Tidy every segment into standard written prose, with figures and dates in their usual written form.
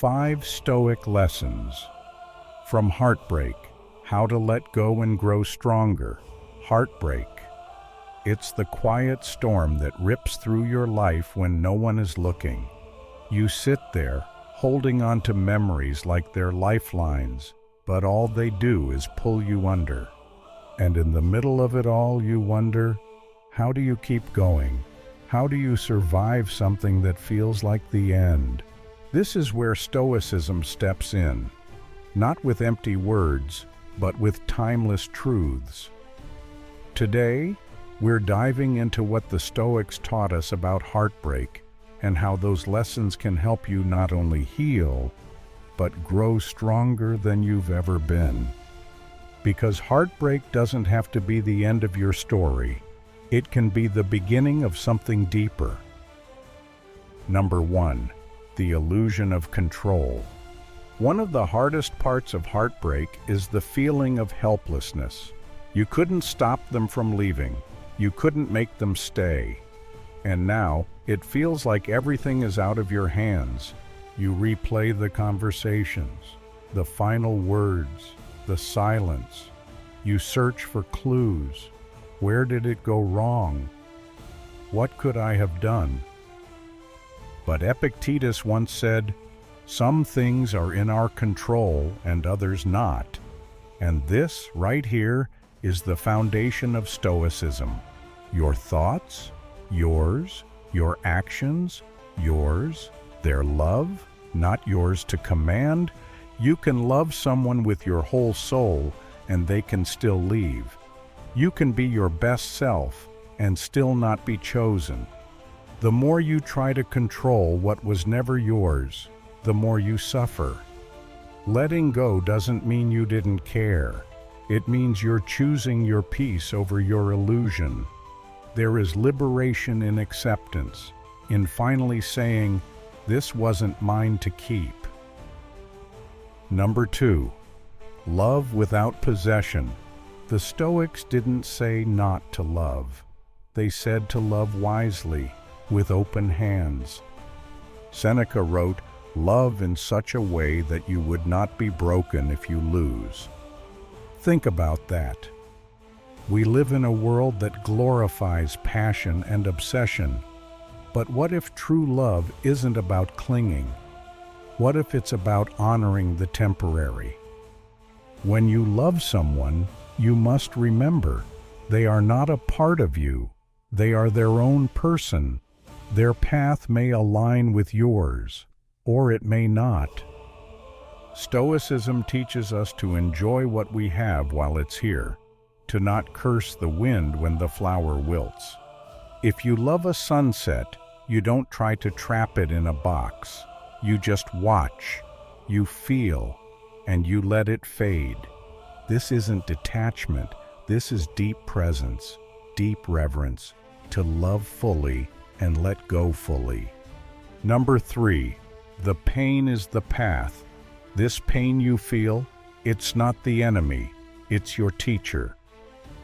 5 Stoic Lessons. From Heartbreak, How to Let Go and Grow Stronger. Heartbreak. It's the quiet storm that rips through your life when no one is looking. You sit there, holding on to memories like they're lifelines, but all they do is pull you under. And in the middle of it all, you wonder, how do you keep going? How do you survive something that feels like the end? This is where Stoicism steps in, not with empty words, but with timeless truths. Today, we're diving into what the Stoics taught us about heartbreak and how those lessons can help you not only heal, but grow stronger than you've ever been. Because heartbreak doesn't have to be the end of your story. It can be the beginning of something deeper. Number 1. The illusion of control. One of the hardest parts of heartbreak is the feeling of helplessness. You couldn't stop them from leaving. You couldn't make them stay. And now, it feels like everything is out of your hands. You replay the conversations, the final words, the silence. You search for clues. Where did it go wrong? What could I have done? But Epictetus once said, "Some things are in our control and others not." And this, right here, is the foundation of Stoicism. Your thoughts, yours. Your actions, yours. Their love, not yours to command. You can love someone with your whole soul, and they can still leave. You can be your best self and still not be chosen. The more you try to control what was never yours, the more you suffer. Letting go doesn't mean you didn't care. It means you're choosing your peace over your illusion. There is liberation in acceptance, in finally saying, "This wasn't mine to keep." Number 2. Love without possession. The Stoics didn't say not to love. They said to love wisely, with open hands. Seneca wrote, "Love in such a way that you would not be broken if you lose." Think about that. We live in a world that glorifies passion and obsession. But what if true love isn't about clinging? What if it's about honoring the temporary? When you love someone, you must remember, they are not a part of you. They are their own person. Their path may align with yours, or it may not. Stoicism teaches us to enjoy what we have while it's here, to not curse the wind when the flower wilts. If you love a sunset, you don't try to trap it in a box. You just watch, you feel, and you let it fade. This isn't detachment, this is deep presence, deep reverence, to love fully and let go fully. Number 3. The pain is the path. This pain you feel, it's not the enemy, it's your teacher.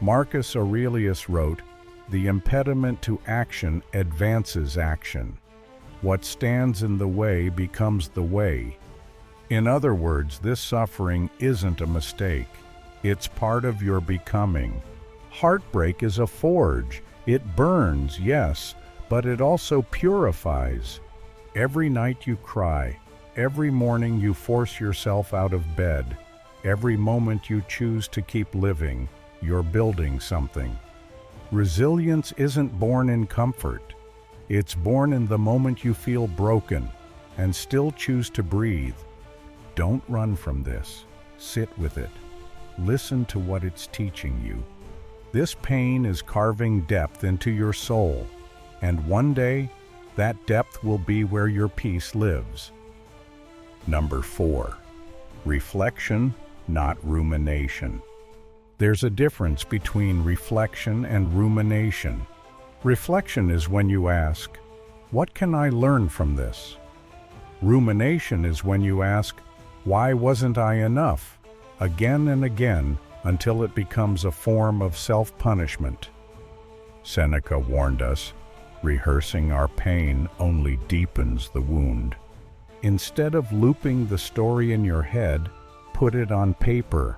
Marcus Aurelius wrote, "The impediment to action advances action. What stands in the way becomes the way." In other words, this suffering isn't a mistake. It's part of your becoming. Heartbreak is a forge. It burns, yes, but it also purifies. Every night you cry, every morning you force yourself out of bed, every moment you choose to keep living, you're building something. Resilience isn't born in comfort. It's born in the moment you feel broken and still choose to breathe. Don't run from this. Sit with it. Listen to what it's teaching you. This pain is carving depth into your soul, and one day, that depth will be where your peace lives. Number 4. Reflection, not rumination. There's a difference between reflection and rumination. Reflection is when you ask, "What can I learn from this?" Rumination is when you ask, "Why wasn't I enough?" again and again until it becomes a form of self-punishment. Seneca warned us, rehearsing our pain only deepens the wound. Instead of looping the story in your head, put it on paper.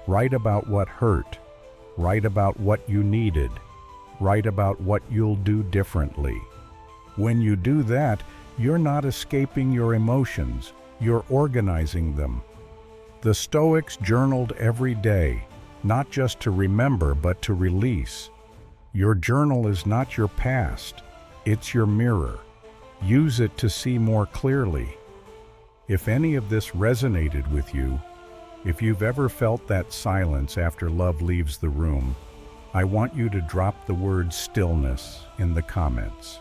Write about what hurt. Write about what you needed. Write about what you'll do differently. When you do that, you're not escaping your emotions, you're organizing them. The Stoics journaled every day, not just to remember but to release. Your journal is not your past, it's your mirror. Use it to see more clearly. If any of this resonated with you, if you've ever felt that silence after love leaves the room, I want you to drop the word stillness in the comments.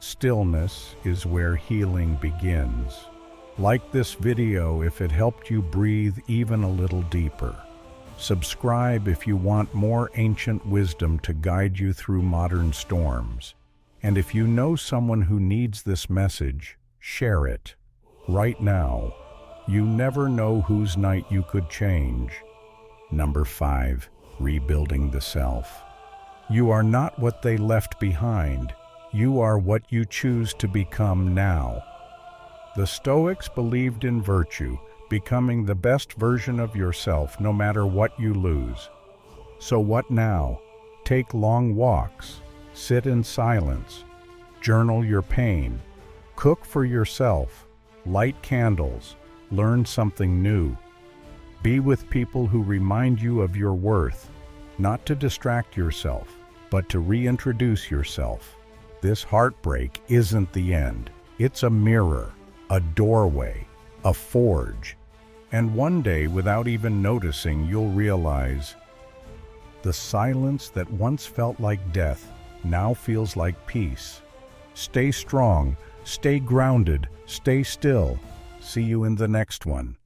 Stillness is where healing begins. Like this video if it helped you breathe even a little deeper. Subscribe if you want more ancient wisdom to guide you through modern storms. And if you know someone who needs this message, share it. Right now, you never know whose night you could change. Number 5, rebuilding the self. You are not what they left behind. You are what you choose to become now. The Stoics believed in virtue, becoming the best version of yourself no matter what you lose. So what now? Take long walks, sit in silence, journal your pain, cook for yourself, light candles, learn something new. Be with people who remind you of your worth, not to distract yourself, but to reintroduce yourself. This heartbreak isn't the end. It's a mirror, a doorway, a forge. And one day, without even noticing, you'll realize the silence that once felt like death now feels like peace. Stay strong, stay grounded, stay still. See you in the next one.